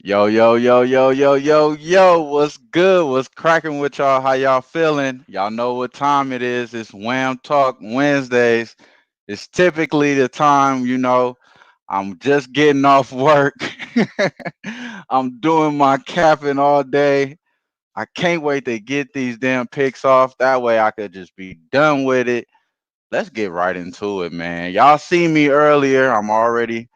Yo, yo, yo, yo, yo, yo, yo, what's good? What's cracking with y'all? How y'all feeling? Y'all know what time it is. It's WAM Talk Wednesdays. It's typically the time, I'm just getting off work. I'm doing my capping all day. I can't wait to get these damn picks off. That way I could just be done with it. Let's get right into it, man. Y'all see me earlier. I'm already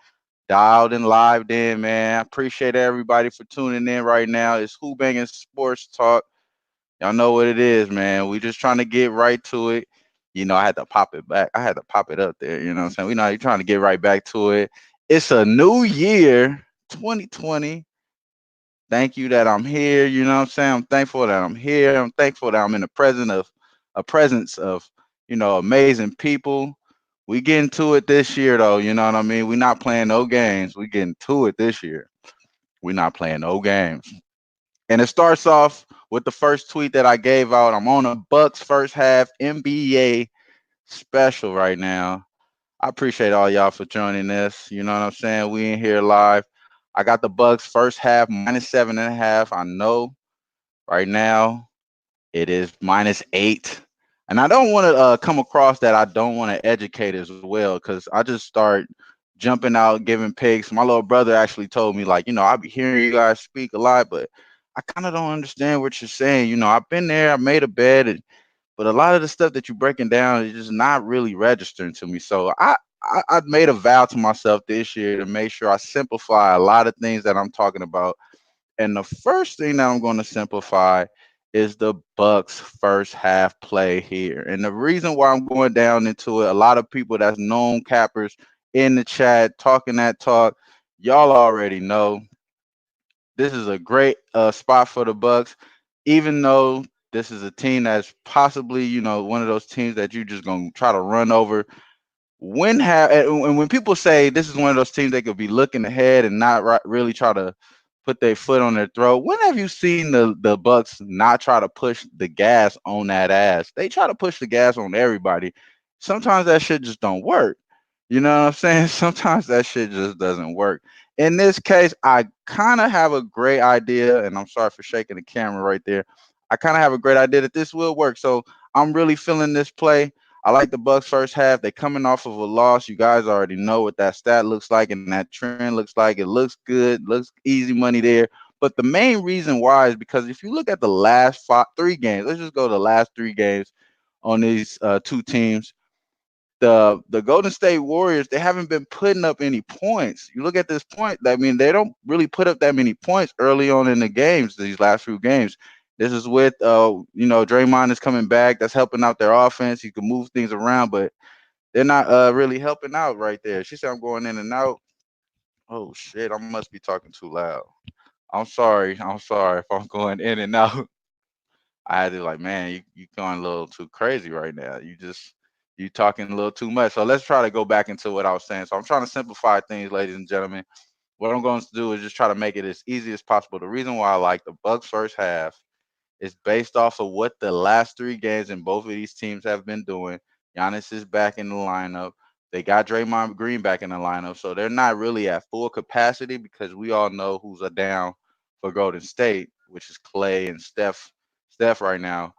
dialed and lived in, man. I appreciate everybody for tuning in right now. It's Who-Bangin Sports Talk. Y'all know what it is, man. We just trying to get right to it. I had to pop it back. I had to pop it up there. You know what I'm saying? We know you're trying to get right back to it. It's a new year, 2020. Thank you that I'm here. You know what I'm saying? I'm thankful that I'm here. I'm thankful that I'm in the presence of amazing people. We getting to it this year though, you know what I mean? We not playing no games. We getting to it this year. We not playing no games. And it starts off with the first tweet that I gave out. I'm on a Bucks first half NBA special right now. I appreciate all y'all for joining this. You know what I'm saying? We in here live. I got the Bucks first half -7.5. I know right now it is -8. And I don't want to come across that I don't want to educate as well because I just start jumping out, giving picks. My little brother actually told me, like, I be hearing you guys speak a lot, but I kind of don't understand what you're saying. I've been there, I made a bet, but a lot of the stuff that you're breaking down is just not really registering to me. So I made a vow to myself this year to make sure I simplify a lot of things that I'm talking about, and the first thing that I'm going to simplify is the Bucks first half play here. And the reason why I'm going down into it, a lot of people that's known cappers in the chat talking that talk, y'all already know this is a great spot for the Bucks, even though this is a team that's possibly, one of those teams that you just gonna try to run over. And when people say this is one of those teams they could be looking ahead and not really try to put their foot on their throat, when have you seen the Bucks not try to push the gas on that ass? They try to push the gas on everybody. Sometimes that shit just don't work. You know what I'm saying? Sometimes that shit just doesn't work. In this case, I kind of have a great idea, and I'm sorry for shaking the camera right there. I kind of have a great idea that this will work. So I'm really feeling this play. I like the Bucks first half. They're coming off of a loss. You guys already know what that stat looks like and that trend looks like. It looks good, looks easy money there. But the main reason why is because if you look at the last three games, let's just go to the last three games on these two teams. The Golden State Warriors, they haven't been putting up any points. You look at this point, I mean, they don't really put up that many points early on in the games, these last few games. This is with Draymond is coming back. That's helping out their offense. You can move things around, but they're not really helping out right there. She said I'm going in and out. Oh shit, I must be talking too loud. I'm sorry. I'm sorry if I'm going in and out. I had to like, man, you going a little too crazy right now. You talking a little too much. So let's try to go back into what I was saying. So I'm trying to simplify things, ladies and gentlemen. What I'm going to do is just try to make it as easy as possible. The reason why I like the Bucks first half is based off of what the last three games in both of these teams have been doing. Giannis is back in the lineup. They got Draymond Green back in the lineup, so they're not really at full capacity because we all know who's a down for Golden State, which is Clay and Steph right now.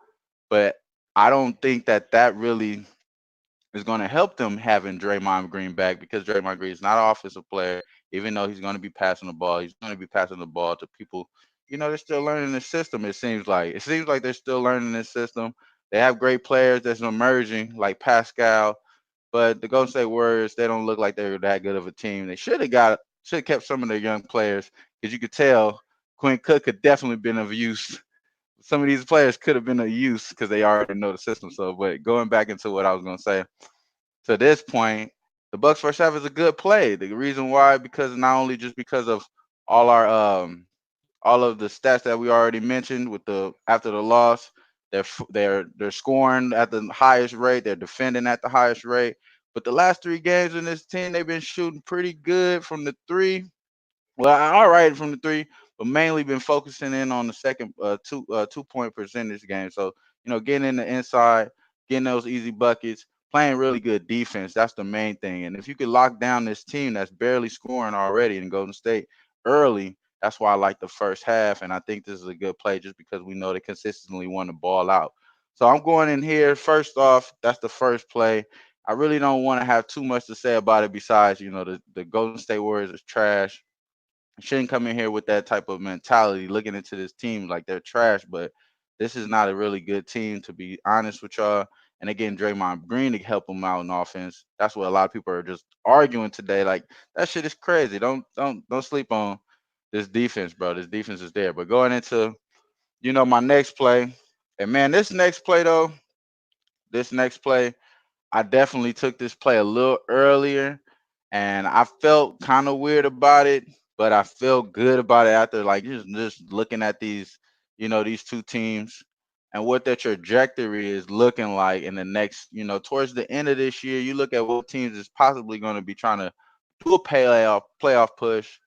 But I don't think that really is going to help them having Draymond Green back because Draymond Green is not an offensive player. Even though he's going to be passing the ball, he's going to be passing the ball to people. They're still learning the system. It seems like they're still learning this system. They have great players that's emerging, like Pascal, but the Golden State Warriors, they don't look like they're that good of a team. They should have kept some of their young players because you could tell Quinn Cook could definitely been of use. Some of these players could have been of use because they already know the system. So, but going back into what I was going to say, to this point, the Bucks first half is a good play. The reason why, because not only just because of all our all of the stats that we already mentioned with the after the loss, they're scoring at the highest rate, they're defending at the highest rate. But the last three games in this team, they've been shooting pretty good from the three. Well, all right from the three, but mainly been focusing in on the second 2 point percentage game. So getting in the inside, getting those easy buckets, playing really good defense. That's the main thing. And if you could lock down this team that's barely scoring already in Golden State early, That's why I like the first half, and I think this is a good play just because we know they consistently want to ball out. So I'm going in here. First off, that's the first play. I really don't want to have too much to say about it besides, the Golden State Warriors is trash. Shouldn't come in here with that type of mentality, looking into this team like they're trash. But this is not a really good team, to be honest with y'all. And again, Draymond Green to help them out in offense. That's what a lot of people are just arguing today. Like that shit is crazy. Don't sleep on this defense, bro. This defense is there. But going into my next play, and man, this next play, I definitely took this play a little earlier, and I felt kind of weird about it, but I felt good about it after like just looking at these two teams and what their trajectory is looking like in the next, towards the end of this year. You look at what teams is possibly going to be trying to do a playoff push,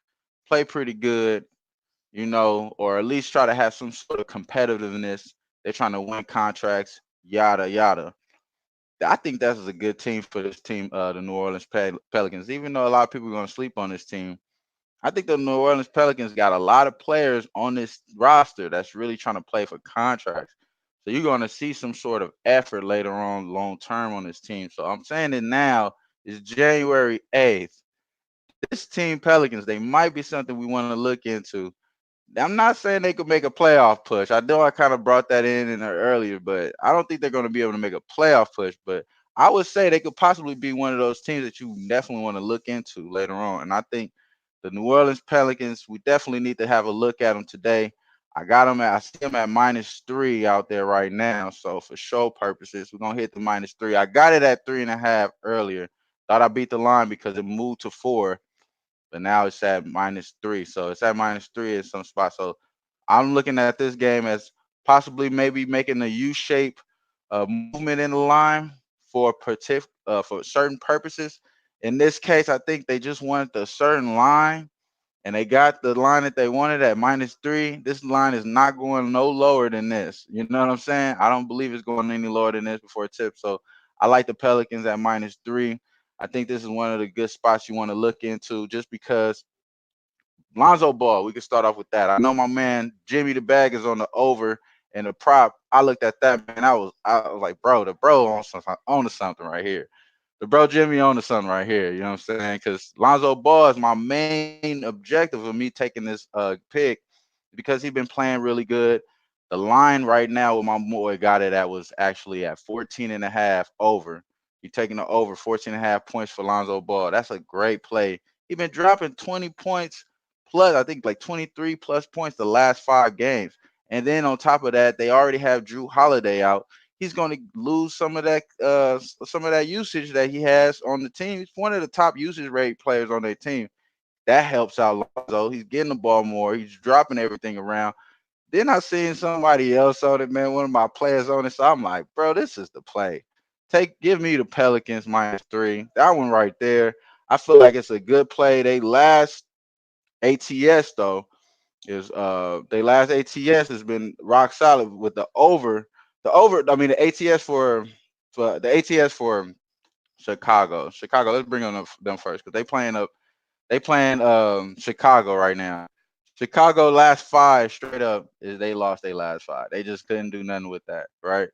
play pretty good, or at least try to have some sort of competitiveness. They're trying to win contracts, yada yada. I think that's a good team for this team, the New Orleans Pelicans. Even though a lot of people are going to sleep on this team, I think the New Orleans Pelicans got a lot of players on this roster that's really trying to play for contracts. So you're going to see some sort of effort later on, long term on this team. So I'm saying it now is January 8th. This team Pelicans, they might be something we want to look into. I'm not saying they could make a playoff push. I know I kind of brought that in there earlier, but I don't think they're going to be able to make a playoff push. But I would say they could possibly be one of those teams that you definitely want to look into later on. And I think the New Orleans Pelicans, we definitely need to have a look at them today. I see them at -3 out there right now. So for show purposes, we're gonna hit the -3. I got it at 3.5 earlier. Thought I beat the line because it moved to 4, but now it's at -3. So it's at -3 in some spots. So I'm looking at this game as possibly maybe making a U-shape movement in the line for certain purposes. In this case, I think they just wanted a certain line, and they got the line that they wanted at -3. This line is not going no lower than this. You know what I'm saying? I don't believe it's going any lower than this before it tips. So I like the Pelicans at -3. I think this is one of the good spots you want to look into just because Lonzo Ball, we can start off with that. I know my man Jimmy the Bag is on the over and the prop. I looked at that, man. I was like, bro, the bro on to something right here. The bro Jimmy on to something right here. You know what I'm saying? Because Lonzo Ball is my main objective of me taking this pick because he's been playing really good. The line right now with my boy got it at was actually at 14 and a half over. You're taking the over 14 and a half points for Lonzo Ball. That's a great play. He's been dropping 20 points plus, I think like 23 plus points the last 5 games. And then on top of that, they already have Drew Holiday out. He's going to lose some of that usage that he has on the team. He's one of the top usage rate players on their team. That helps out Lonzo. He's getting the ball more. He's dropping everything around. Then I seen somebody else on it, man. One of my players on it. So I'm like, bro, this is the play. Give me the Pelicans -3. That one right there. I feel like it's a good play. They last ATS though is they last ATS has been rock solid with the over. The over, I mean the ATS for the ATS for Chicago. Chicago, let's bring on them first because they playing Chicago right now. Chicago last 5 straight up is they lost their last 5. They just couldn't do nothing with that, right?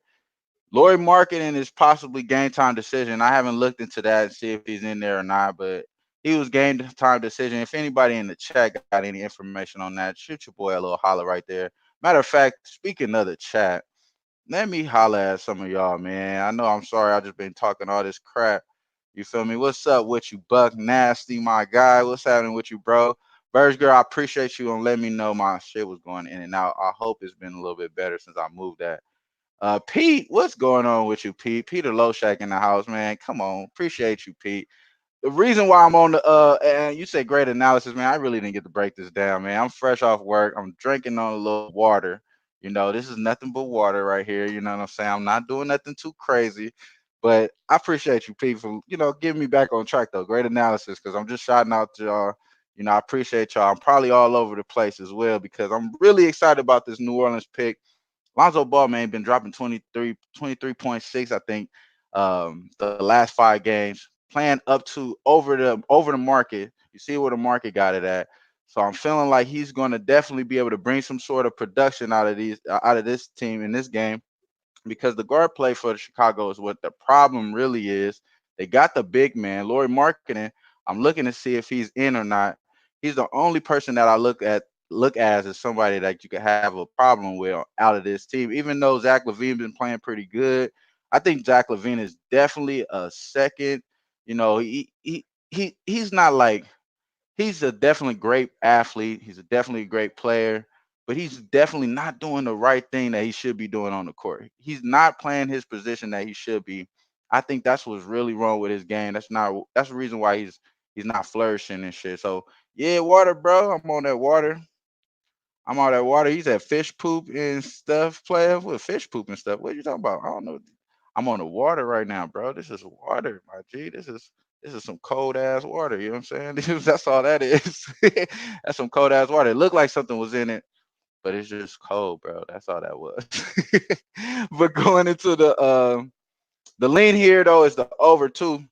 Lori Marketing is possibly game time decision. I haven't looked into that and see if he's in there or not, but he was game time decision. If anybody in the chat got any information on that, shoot your boy a little holler right there. Matter of fact, speaking of the chat, let me holler at some of y'all, man. I know I'm sorry I just been talking all this crap. You feel me? What's up with you, Buck Nasty, my guy? What's happening with you, bro? Birds girl, I appreciate you on letting me know my shit was going in and out. I hope it's been a little bit better since I moved that. Pete, what's going on with you, Pete? Peter Lowshack in the house, man. Come on, appreciate you, Pete. The reason why I'm on the and you say great analysis, man. I really didn't get to break this down, man. I'm fresh off work. I'm drinking on a little water. This is nothing but water right here. You know what I'm saying? I'm not doing nothing too crazy, but I appreciate you, Pete, for getting me back on track though. Great analysis, because I'm just shouting out to y'all. I appreciate y'all. I'm probably all over the place as well because I'm really excited about this New Orleans pick. Lonzo Ball, man, been dropping 23.6, I think, the last 5 games, playing up to over the market. You see where the market got it at. So I'm feeling like he's going to definitely be able to bring some sort of production out of this team in this game, because the guard play for the Chicago is what the problem really is. They got the big man, Laurie Marketing. I'm looking to see if he's in or not. He's the only person that I look as somebody that you could have a problem with out of this team. Even though Zach Levine been playing pretty good, I think Zach Levine is definitely a second. You know, he's not like, he's a definitely great athlete. He's a definitely great player, but he's definitely not doing the right thing that he should be doing on the court. He's not playing his position that he should be. I think that's what's really wrong with his game. That's the reason why he's not flourishing and shit. So yeah, water, bro. I'm on that water. I'm on that water. He's at fish poop and stuff, player. With fish poop and stuff. What are you talking about? I don't know. I'm on the water right now, bro. This is water, my G. This is some cold ass water. You know what I'm saying? That's all that is. That's some cold ass water. It looked like something was in it, but it's just cold, bro. That's all that was. But going into the lean here though is the over two.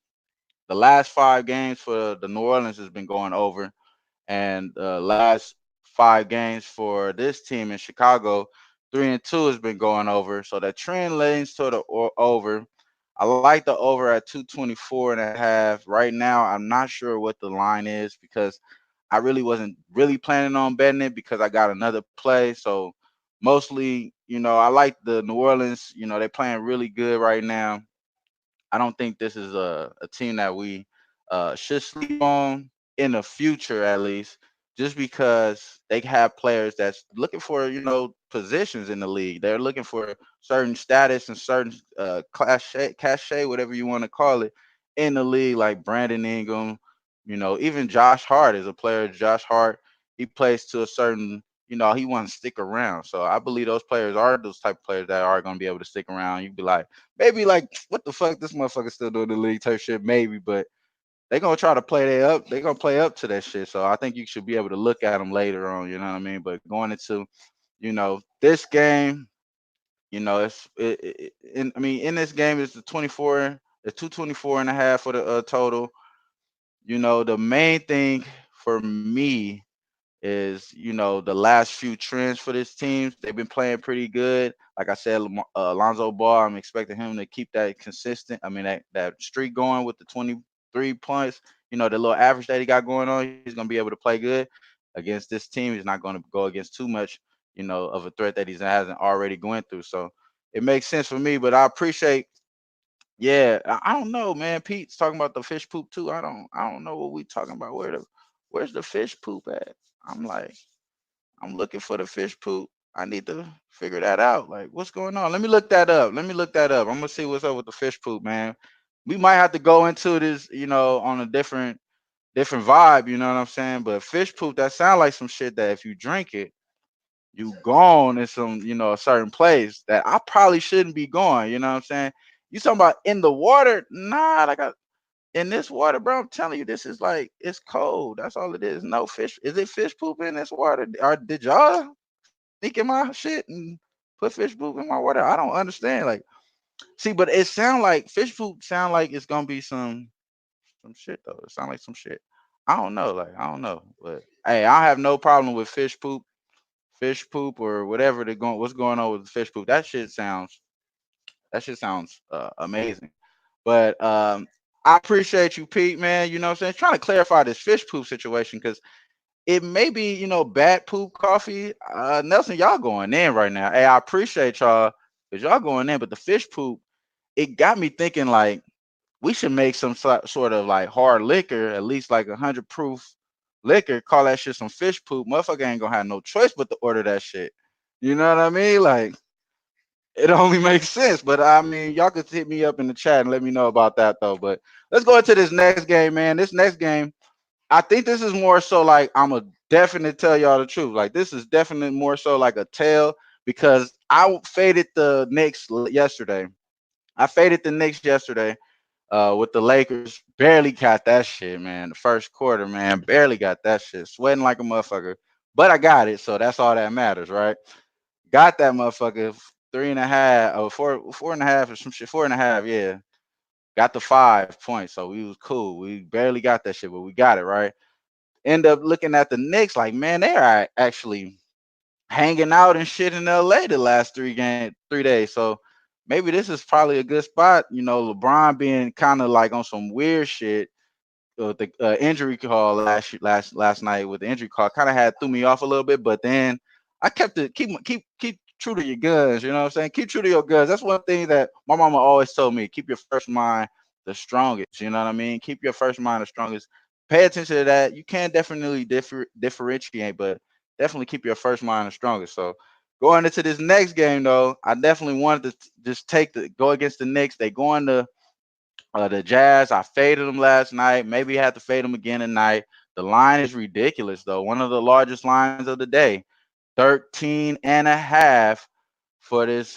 The last 5 games for the New Orleans has been going over, and the last 5 games for this team in Chicago, 3-2 has been going over. So that trend leans to the over. I like the over at 224.5. Right now, I'm not sure what the line is, because I really wasn't really planning on betting it because I got another play. So mostly, I like the New Orleans. They're playing really good right now. I don't think this is a team that we should sleep on in the future, at least, just because they have players that's looking for, positions in the league. They're looking for certain status and certain cachet, whatever you want to call it, in the league, like Brandon Ingram. Even Josh Hart is a player. Josh Hart, he plays to a certain, he wants to stick around. So I believe those players are those type of players that are going to be able to stick around. You'd be like, maybe like, what the fuck, this motherfucker still doing the league type shit, maybe, but they gonna try to play they up. They gonna play up to that shit. So I think you should be able to look at them later on. You know what I mean? But going into, this game, I mean, in this game it's the 24, the 224.5 for the total. The main thing for me is, the last few trends for this team. They've been playing pretty good. Like I said, Alonzo Ball, I'm expecting him to keep that consistent. I mean, that streak going with the 23 points. The little average that he got going on. He's gonna be able to play good against this team. He's not going to go against too much, of a threat that he hasn't already going through. So it makes sense for me. But I appreciate. Yeah, I don't know, man. Pete's talking about the fish poop too. I don't know what we talking about. Where's the fish poop at? I'm like, I'm looking for the fish poop. I need to figure that out. Like, what's going on? Let me look that up. Let me look that up. I'm gonna see what's up with the fish poop, man. We might have to go into this, on a different vibe. You know what I'm saying? But fish poop, that sound like some shit that if you drink it, you gone in some, a certain place that I probably shouldn't be going. You know what I'm saying? You talking about in the water? Nah, like in this water, bro. I'm telling you, this is like, it's cold. That's all it is. No fish. Is it fish poop in this water? Or did y'all sneak in my shit and put fish poop in my water? I don't understand. Like, see, but it sound like fish poop sound like it's gonna be some shit though. It sound like some shit. I don't know. Like, I don't know. But hey, I have no problem with fish poop or whatever what's going on with fish poop. That shit sounds amazing. But I appreciate you, Pete, man. You know what I'm saying? Trying to clarify this fish poop situation, because it may be, bad poop coffee. Nelson, y'all going in right now. Hey, I appreciate y'all, because y'all going in, but the fish poop, it got me thinking like we should make some sort of like hard liquor, at least like 100 proof liquor. Call that shit some fish poop. Motherfucker ain't gonna have no choice but to order that shit. You know what I mean? Like, it only makes sense. But I mean, y'all could hit me up in the chat and let me know about that though. But let's go into this next game, man. This next game, I think this is more so like, I'm a definite tell y'all the truth. Like, this is definitely more so like a tell, because I faded the Knicks yesterday. I faded the Knicks yesterday with the Lakers. Barely got that shit, man. The first quarter, man, barely got that shit. Sweating like a motherfucker. But I got it, so that's all that matters, right? Got that motherfucker 3.5 or four and a half or some shit. 4.5, yeah. Got the 5 points, so we was cool. We barely got that shit, but we got it, right? End up looking at the Knicks like, man, they are actually hanging out and shit in LA the last 3 days. So maybe this is probably a good spot. LeBron being kind of like on some weird shit. The injury call last night with the injury call kind of had threw me off a little bit, but then I kept it keep true to your guns. You know what I'm saying? Keep true to your guns. That's one thing that my mama always told me. Keep your first mind the strongest. You know what I mean? Keep your first mind the strongest. Pay attention to that. You can definitely differentiate, but definitely keep your first mind the strongest. So going into this next game though, I definitely wanted to just go against the Knicks. They going to the Jazz. I faded them last night. Maybe had to fade them again tonight. The line is ridiculous, though. One of the largest lines of the day. 13 and a half for this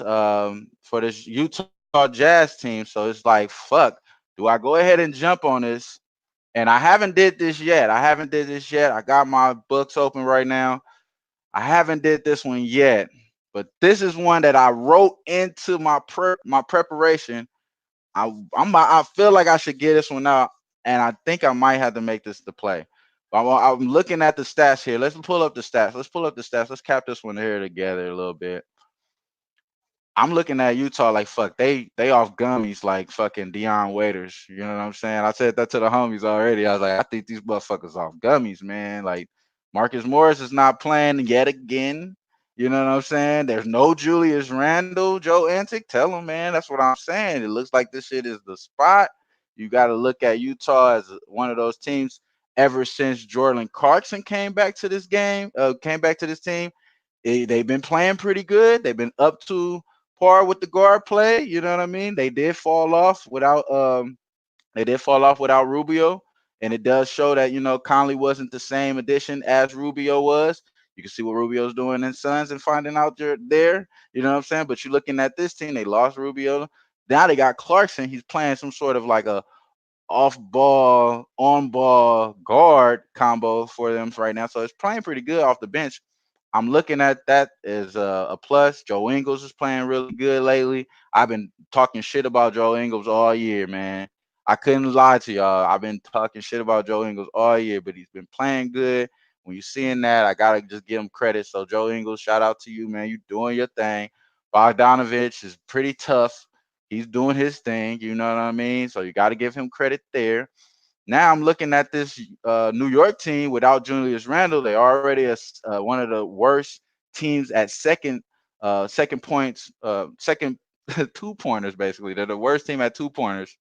Utah Jazz team. So it's like, fuck. Do I go ahead and jump on this? And I haven't did this yet. I got my books open right now. I haven't did this one yet. But this is one that I wrote into my preparation. I feel like I should get this one out, and I think I might have to make this the play. But I'm looking at the stats here. Let's pull up the stats. Let's cap this one here together a little bit. I'm looking at Utah like fuck. They off gummies like fucking Dion Waiters. You know what I'm saying? I said that to the homies already. I was like, I think these motherfuckers off gummies, man. Like Marcus Morris is not playing yet again. You know what I'm saying? There's no Julius Randle, Joe Antic. Tell him, man. That's what I'm saying. It looks like this shit is the spot. You got to look at Utah as one of those teams. Ever since Jordan Clarkson came back to this team, they've been playing pretty good. They've been up to par with the guard play. You know what I mean? They did fall off without Rubio, and it does show that Conley wasn't the same addition as Rubio was. You can see what Rubio's doing in Suns and finding out they're there. You know what I'm saying? But you're looking at this team, they lost Rubio. Now they got Clarkson. He's playing some sort of like a off ball, on ball guard combo for them right now. So it's playing pretty good off the bench. I'm looking at that as a plus. Joe Ingles is playing really good lately. I've been talking shit about Joe Ingles all year, man. I couldn't lie to y'all. I've been talking shit about Joe Ingles all year, but he's been playing good. When you're seeing that, I gotta just give him credit. So Joe Ingles, shout out to you, man. You doing your thing. Bogdanovich is pretty tough. He's doing his thing. You know what I mean? So you got to give him credit there. Now I'm looking at this New York team without Julius Randle. They already one of the worst teams at second points, second 2 pointers. Basically, they're the worst team at 2 pointers,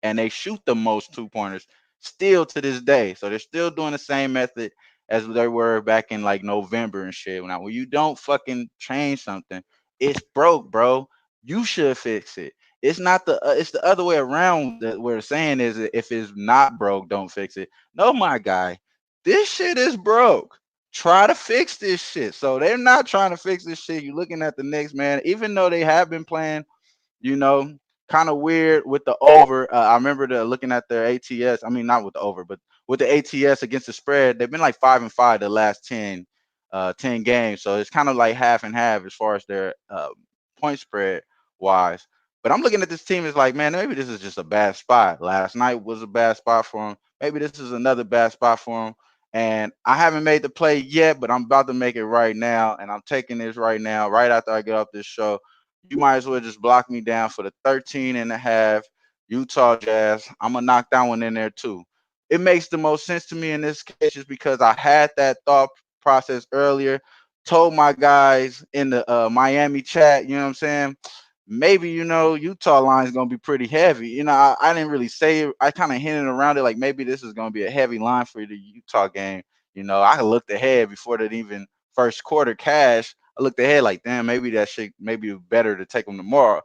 and they shoot the most 2 pointers still to this day. So they're still doing the same method as they were back in like November and shit. Now, when you don't fucking change something, it's broke, bro. You should fix it. It's not it's the other way around that we're saying is that if it's not broke, don't fix it. No, my guy, this shit is broke. Try to fix this shit. So they're not trying to fix this shit. You're looking at the Knicks, man. Even though they have been playing you know, kind of weird with the over. I remember looking at their ATS. I mean, not with the over, but with the ATS against the spread, they've been like 5-5 the last 10 games. So it's kind of like half and half as far as their point spread wise. But I'm looking at this team as like, man, maybe this is just a bad spot. Last night was a bad spot for them. Maybe this is another bad spot for them. And I haven't made the play yet, but I'm about to make it right now. And I'm taking this right now, right after I get off this show. You might as well just block me down for the 13 and a half Utah Jazz. I'm going to knock that one in there too. It makes the most sense to me in this case just because I had that thought process earlier, told my guys in the Miami chat, you know what I'm saying? Maybe, Utah line is going to be pretty heavy. I didn't really say it. I kind of hinted around it like maybe this is going to be a heavy line for the Utah game. I looked ahead before that even first quarter cash. I looked ahead like, damn, maybe that shit maybe better to take them tomorrow.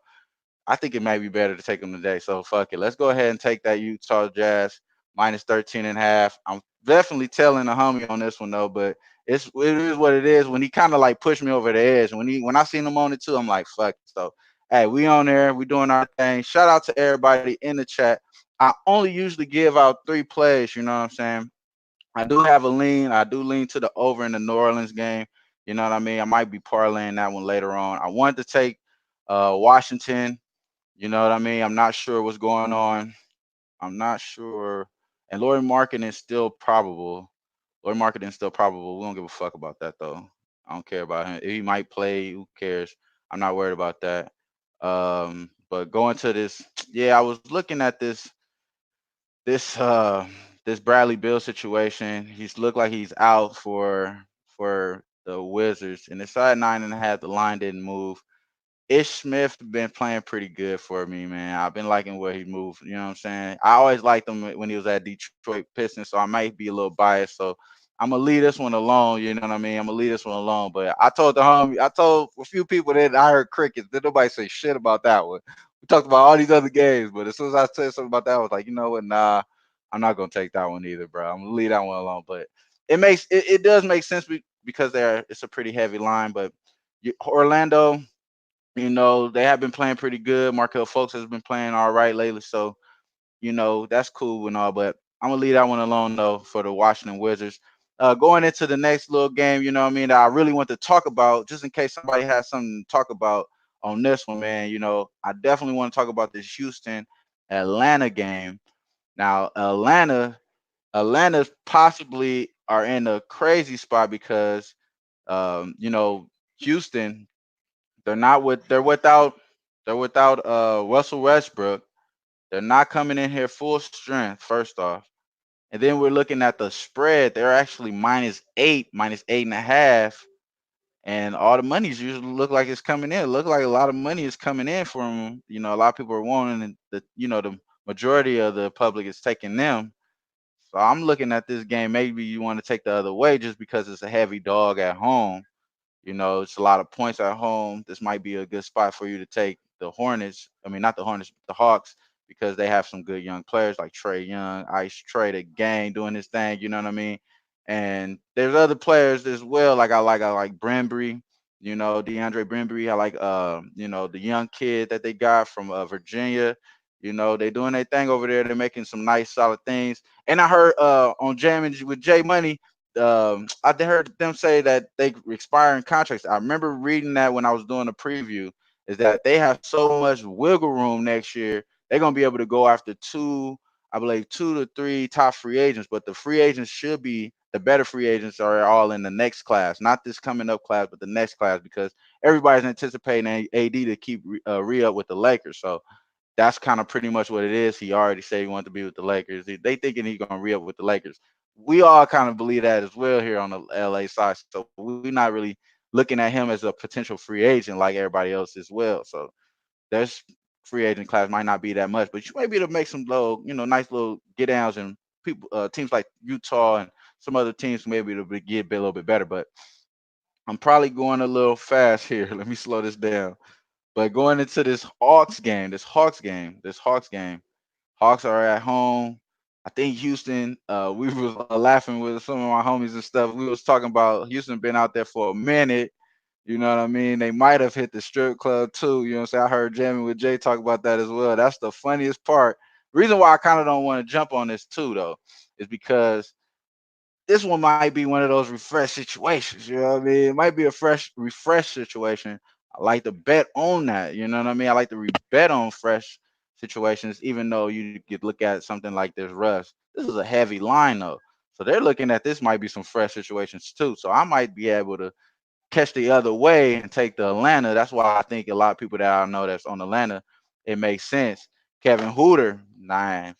I think it might be better to take them today. So fuck it. Let's go ahead and take that Utah Jazz minus 13 and a half. I'm definitely telling the homie on this one though, but it is what it is. When he kind of like pushed me over the edge, when I seen him on it too, I'm like, fuck it. So hey, we on there, we doing our thing. Shout out to everybody in the chat. I only usually give out 3 plays, you know what I'm saying? I do have a lean. I do lean to the over in the New Orleans game. You know what I mean? I might be parlaying that one later on. I wanted to take Washington. You know what I mean? I'm not sure what's going on. I'm not sure. And Laurie Markin is still probable. Lloyd Marketing's still probable. We don't give a fuck about that though. I don't care about him. If he might play, who cares? I'm not worried about that. But going to this, yeah, I was looking at this this Bradley Bill situation. He's looked like he's out for the Wizards, and it's at 9.5. The line didn't move. Ish Smith been playing pretty good for me, man. I've been liking where he moved. You know what I'm saying? I always liked him when he was at Detroit Pistons, so I might be a little biased. So I'm gonna leave this one alone. You know what I mean? I'm gonna leave this one alone. But I told a few people that I heard crickets. Did nobody say shit about that one? We talked about all these other games, but as soon as I said something about that, I was like, you know what? Nah, I'm not gonna take that one either, bro. I'm gonna leave that one alone. But it does make sense because it's a pretty heavy line, but Orlando, they have been playing pretty good. Markel Fultz has been playing all right lately, so that's cool and all. But I'm gonna leave that one alone though for the Washington Wizards. Going into the next little game, you know what I mean, that I really want to talk about, just in case somebody has something to talk about on this one, man. I definitely want to talk about this Houston Atlanta game. Now, Atlanta's possibly are in a crazy spot because Houston, they're without Russell Westbrook. They're not coming in here full strength, first off. And then we're looking at the spread. They're actually -8, -8.5. And all the money's usually look like it's coming in. Look like a lot of money is coming in from them. A lot of people are wanting the majority of the public is taking them. So I'm looking at this game. Maybe you want to take the other way just because it's a heavy dog at home. It's a lot of points at home. This might be a good spot for you to take the Hornets. I mean, not the Hornets, but the Hawks, because they have some good young players like Trey Young, Ice Trey, the gang doing his thing. You know what I mean? And there's other players as well. I like Brembry. DeAndre Brembry. I like the young kid that they got from Virginia. They doing their thing over there. They're making some nice solid things. And I heard on jamming with Jay Money, I heard them say that they expiring contracts. I remember reading that when I was doing a preview. Is that they have so much wiggle room next year? They're gonna be able to go after I believe, 2 to 3 top free agents. But the free agents should be the better free agents are all in the next class, not this coming up class, but the next class, because everybody's anticipating AD to keep re-up with the Lakers. So that's kind of pretty much what it is. He already said he wanted to be with the Lakers. They thinking he's gonna re-up with the Lakers. We all kind of believe that as well here on the LA side. So we're not really looking at him as a potential free agent like everybody else as well. So there's free agent class might not be that much, but you might be able to make some little, nice little get downs, and people teams like Utah and some other teams maybe to get a little bit better. But I'm probably going a little fast here. Let me slow this down. But going into this Hawks game, Hawks are at home. I think Houston. We was laughing with some of my homies and stuff. We was talking about Houston been out there for a minute. You know what I mean? They might have hit the strip club too. You know what I'm saying? I heard Jamie with Jay talk about that as well. That's the funniest part. Reason why I kind of don't want to jump on this too, though, is because this one might be one of those refresh situations. You know what I mean? It might be a refresh situation. I like to bet on that. You know what I mean? I like to bet on fresh situations, even though you could look at something like this Russ. This is a heavy line though. So they're looking at this might be some fresh situations too. So I might be able to catch the other way and take the Atlanta. That's why I think a lot of people that I know that's on Atlanta, it makes sense. Kevin Hooter, man,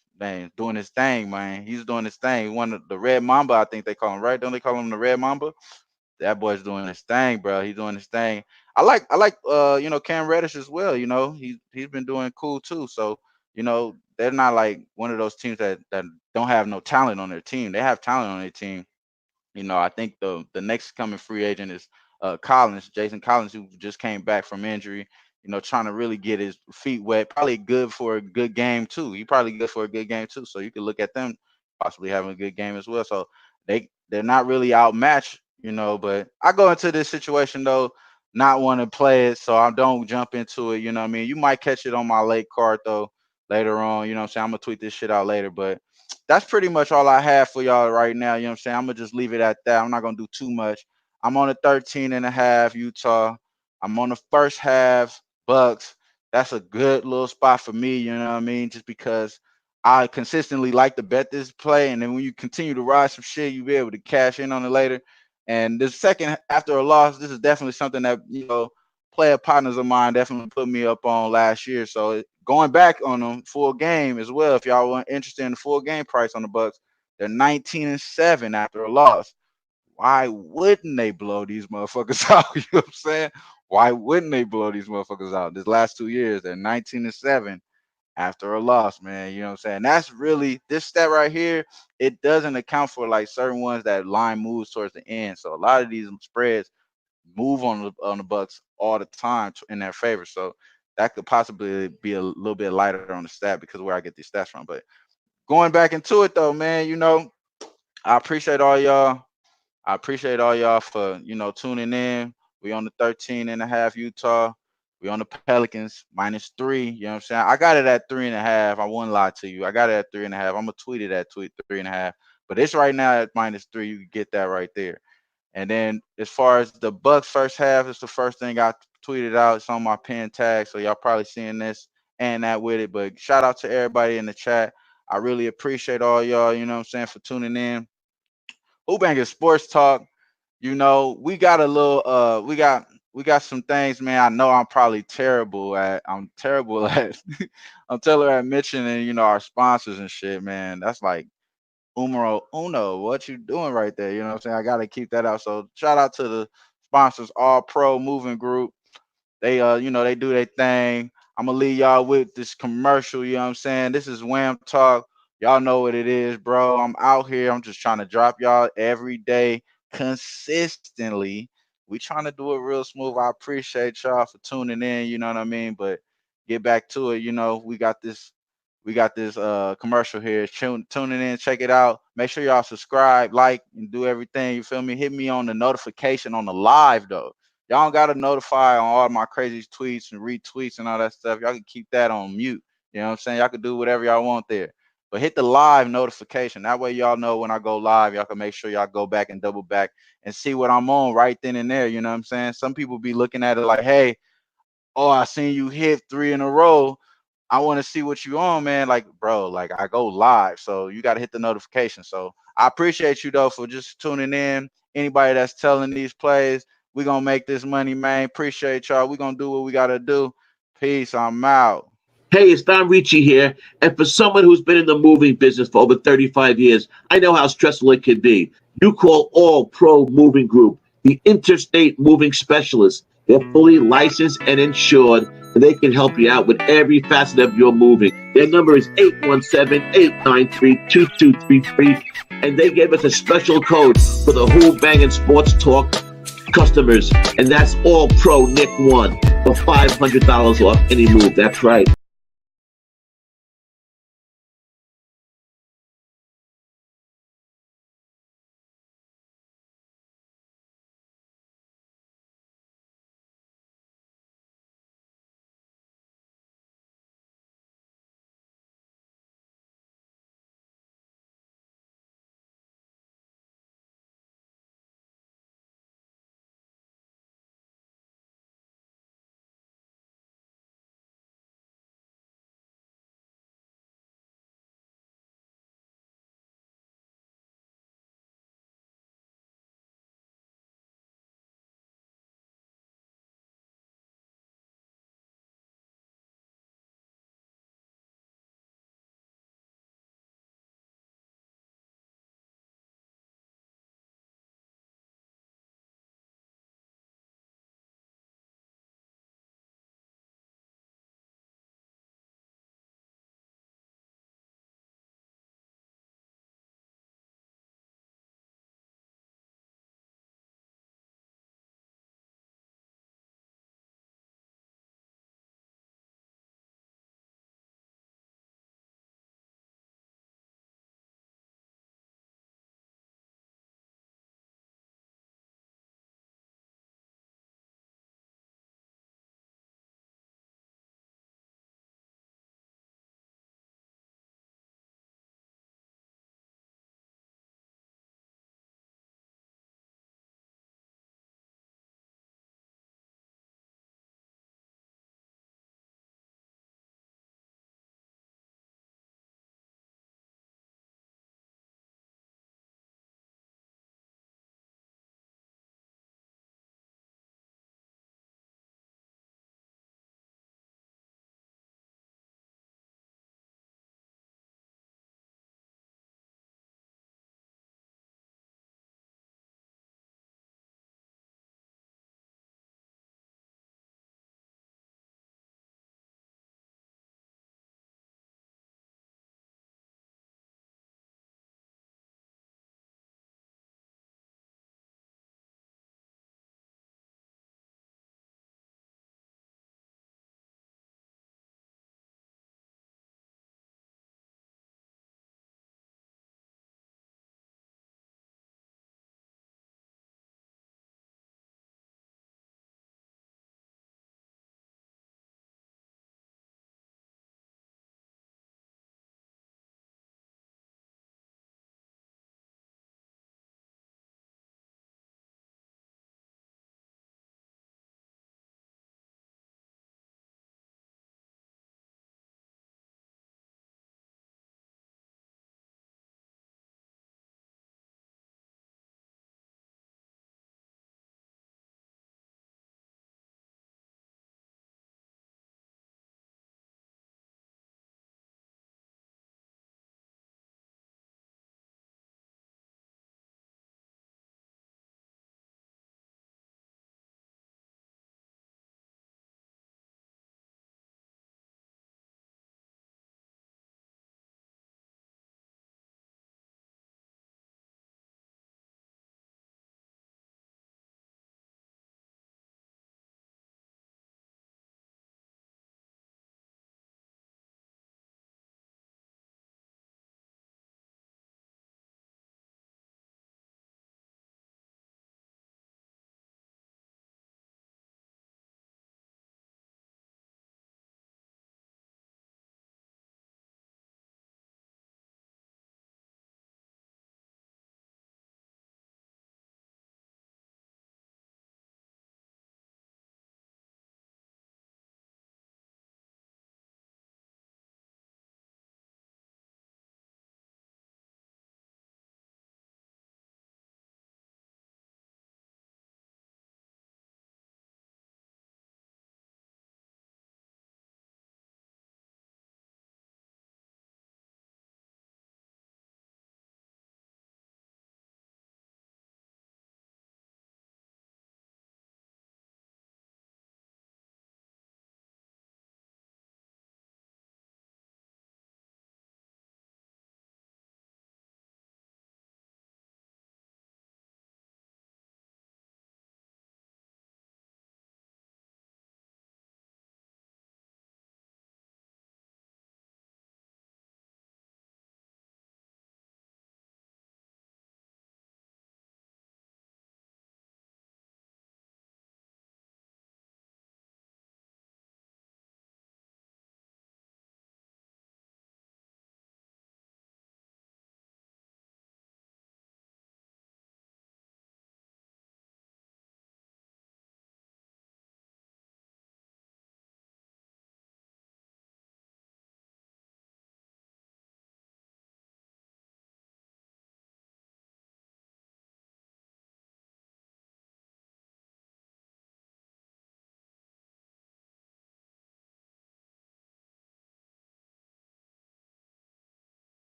doing his thing, man. He's doing his thing. One of the Red Mamba, I think they call him, right? Don't they call him the Red Mamba? That boy's doing his thing, bro. He's doing his thing. I like Cam Reddish as well. He's been doing cool too. So, they're not like one of those teams that don't have no talent on their team. They have talent on their team. I think the next coming free agent is Collins, Jason Collins, who just came back from injury. Trying to really get his feet wet. Probably good for a good game too. He probably good for a good game too. So you could look at them possibly having a good game as well. So they're not really outmatched, But I go into this situation though, not want to play it, so I don't jump into it. You know what I mean? You might catch it on my late card though later on. You know what I'm saying? I'm gonna tweet this shit out later, but that's pretty much all I have for y'all right now. You know what I'm saying? I'm gonna just leave it at that. I'm not gonna do too much. I'm on a 13.5 Utah. I'm on the first half Bucks. That's a good little spot for me. You know what I mean? Just because. I consistently like to bet this play, and then when you continue to ride some shit, you'll be able to cash in on it later. And the second after a loss, this is definitely something that player partners of mine definitely put me up on last year. So going back on them full game as well, if y'all weren't interested in the full game price on the Bucks, they're 19-7 after a loss. Why wouldn't they blow these motherfuckers out? You know what I'm saying? Why wouldn't they blow these motherfuckers out? This last 2 years, they're 19-7 after a loss, man. You know what I'm saying? That's really this stat right here. It doesn't account for like certain ones that line moves towards the end. So a lot of these spreads move on the Bucks all the time in their favor. So that could possibly be a little bit lighter on the stat because of where I get these stats from. But going back into it though, man, I appreciate all y'all. I appreciate all y'all for tuning in. We on the 13.5 Utah. We on the Pelicans -3. You know what I'm saying? I got it at 3.5. I won't lie to you. I got it at 3.5. I'm gonna tweet it at 3.5. But it's right now at -3. You can get that right there. And then as far as the Bucks first half, it's the first thing I tweeted out. It's on my pin tag, so y'all probably seeing this and that with it. But shout out to everybody in the chat. I really appreciate all y'all. You know what I'm saying, for tuning in. Who-Bangin Sports Talk. We got a little we got some things, man. I know I'm probably terrible at. I'm terrible at I'm terrible at mentioning, our sponsors and shit, man. That's like umero uno. What you doing right there? You know what I'm saying? I gotta keep that out. So shout out to the sponsors, All Pro Moving Group. They they do their thing. I'm gonna leave y'all with this commercial, you know what I'm saying? This is WAM Talk. Y'all know what it is, bro. I'm out here. I'm just trying to drop y'all every day consistently. We trying to do it real smooth. I appreciate y'all for tuning in, you know what I mean? But get back to it, we got this commercial here. Tuning in, check it out. Make sure y'all subscribe, like, and do everything. You feel me? Hit me on the notification on the live though. Y'all don't gotta notify on all my crazy tweets and retweets and all that stuff. Y'all can keep that on mute. You know what I'm saying? Y'all can do whatever y'all want there. But hit the live notification. That way y'all know when I go live. Y'all can make sure y'all go back and double back and see what I'm on right then and there. You know what I'm saying? Some people be looking at it like, hey, oh, I seen you hit 3 in a row. I want to see what you on, man. Like, bro, like I go live. So you got to hit the notification. So I appreciate you though for just tuning in. Anybody that's telling these plays, we gonna make this money, man. Appreciate y'all. We gonna do what we gotta do. Peace. I'm out. Hey, it's Don Ricci here. And for someone who's been in the moving business for over 35 years, I know how stressful it can be. You call All Pro Moving Group, the interstate moving specialist. They're fully licensed and insured, and they can help you out with every facet of your moving. Their number is 817-893-2233, and they gave us a special code for the Who-Bangin Sports Talk customers, and that's All Pro Nick 1 for $500 off any move. That's right.